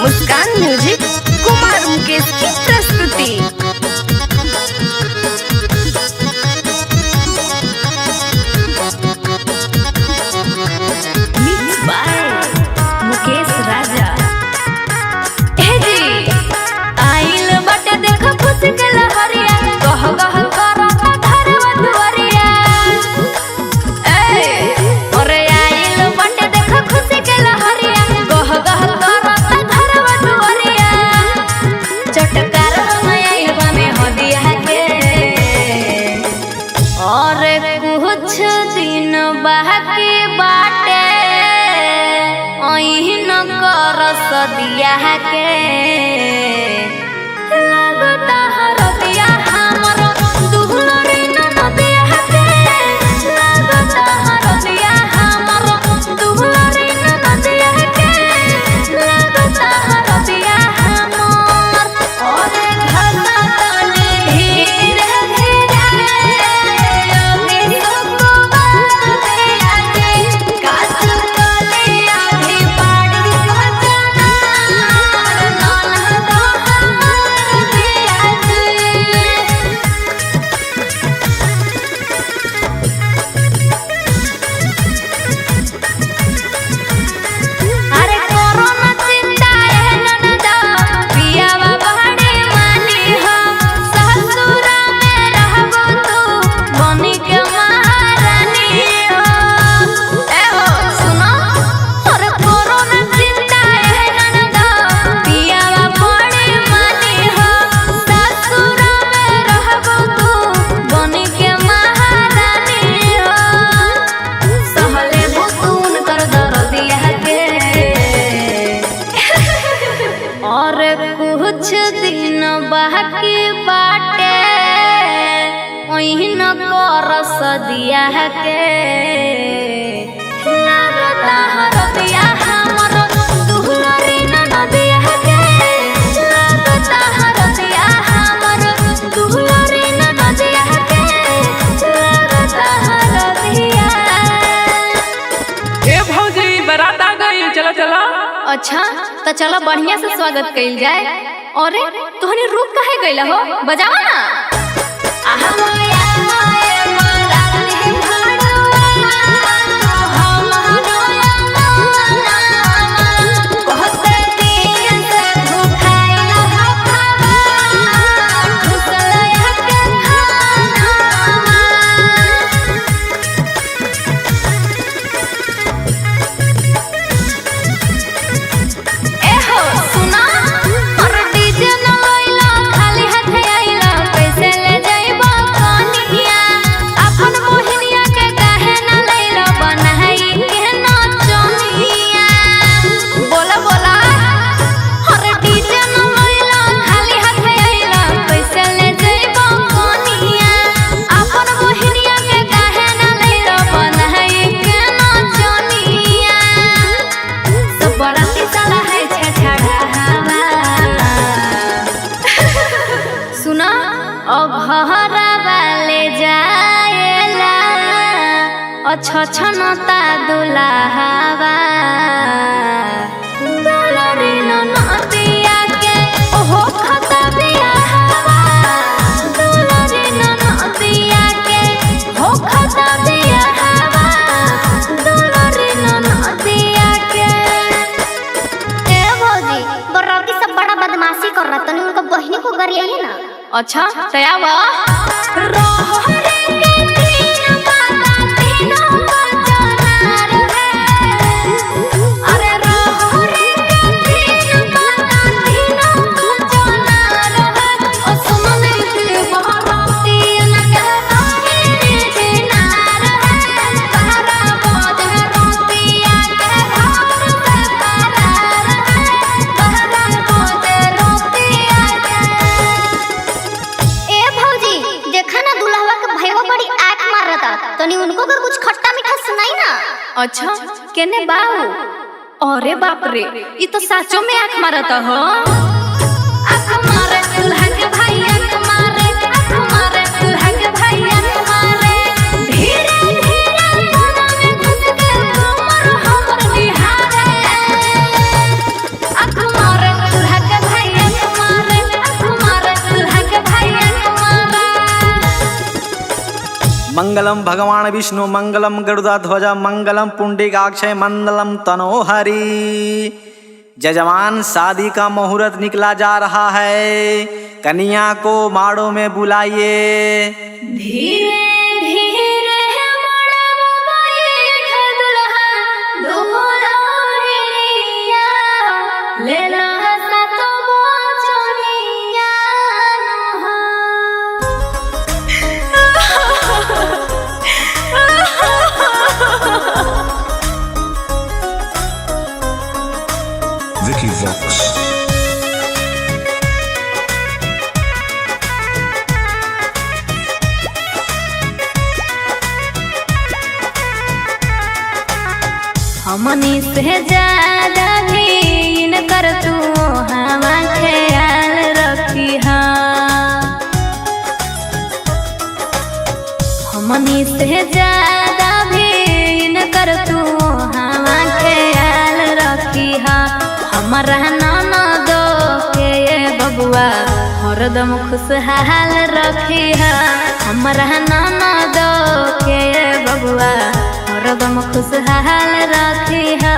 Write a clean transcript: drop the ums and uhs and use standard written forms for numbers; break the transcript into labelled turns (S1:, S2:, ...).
S1: मुस्कान music Kumar Mukesh की प्रस्तुति। Mix by Mukesh राजा। आइल बटे देखो खुशी के लहरिया, गह गह करता घरवा दुआरिया। अरे आइल बटे देखो खुशी के लहरिया, गह गह करता घरवा दुआरिया। चटकार आइल बा में हदिया के, और कुछ दिन बाकी बाटे अहिन कर सदिया के। लगता हरदिया हमर दुहलरी ननदिया के, लगता हरदिया हमर दुहलरी ननदिया के, लगता हरदिया हमर। और घरना तने धीरे धीरे अभी सबको बात दिया के, काच कलिया भी बाड़ी खजना ननद हमर दिया के। अरे कोरोना चिंता है ननदा, पियावा बहने मानी हम। ससुरा में रहबो तू बनी के महारानी हो। ए हो सुनो, अरे कोरोना चिंता है ननदा, पियावा बहने मानी हम। ससुरा में रहबो तू बनी के महारानी हो। सहले बुतून कर दर्दिया के, और कुछ दिन बाकी बाटे ओहिन कर सदिया के। लगता हरदिया हमर दुहलरी ननदिया के, लगता हरदिया हमर दुहलरी ननदिया के, लगता हरदिया।
S2: ए भौजी बारात आ गई, चलो चलो।
S1: अच्छा तो चलो बढ़िया से स्वागत कइल जाए। अरे तोहनी रुक काहे गइला हो, बजावा ना। आहा मोया मोए मोरानी भाड़ुआ, हम हनुया मना कहते दिन से भूखाइल हफावा, घुसलया के खाना। एहो सुना, और डीजे न लइला खाली हाथे आइला, कैसे ले जाइबो कनिया। अपन मोहिनिया के काहे न लइला, बनाई के नचनिया। बोला बोला, और डीजे न लइला खाली हाथे आइला, कैसे ले जाइबो कनिया। अपन मोहिनिया के काहे न लइला, बनाई के नचनिया। सब बराती साला है छछड़ा हवा। सुना, अब हरा वाले जाएला छछनता दुल्हावा। दुलरी ननदिया के ओहो खता बियाहवा, दुलरी ननदिया के हो खता बियाहवा, दुलरी ननदिया के।
S3: ए भौजी, बराती सब बड़ा बदमाशी कर रहा, तनी उनका बहिनी को गरियाइए ना।
S1: अच्छा तयावा रोहरे के तीन माता तीनों बचनार है। अरे रोहरे के तीन माता तीनों बचनार है। ओ सुमने के बराती न कहताई दिनार है। तारा बोझ रोतिया के घर से करार है। तारा बोझ रोतिया के।
S3: ए भौजी, देखा ना दुल्हवा के भैया बड़ी आंख मारता, तनी उनको का कुछ खट्टा मीठा सुनाई ना।
S1: अच्छा केने बाऊ? अरे बाप रे, ये तो साचो में आँख मारता हो। आँख मारे दुल्हा के भाई, आँख मारे, आँख मारे दुल्हा के भाई, आँख मारे। धीरे धीरे कोना में घुस के कमर हमर निहारे। आँख मारे
S4: मंगलम भगवान विष्णु मंगलम गरुड़ध्वज मंगलम पुंडरीकाक्षय मंगलम तनोहरि। जजमान शादी का मुहूर्त निकला जा रहा है, कन्या को माड़ों में बुलाइए।
S1: धीरे धीरे मोड़वा बैठ दुल्हा दुल्हनिया, लेला सातो बोचनिया
S5: Vicky Vox.
S1: हमनी से ज्यादा भी इनकर तू हवा ख्याल रखी हा। हमनी से ज्यादा भी इनकर तू हवा ख्याल रखी हा। हमारा ननद के ये बबुआ हरदम खुशहाल रखी हा। हमारा ननद के ये बबुआ हरदम खुशहाल रखी हा।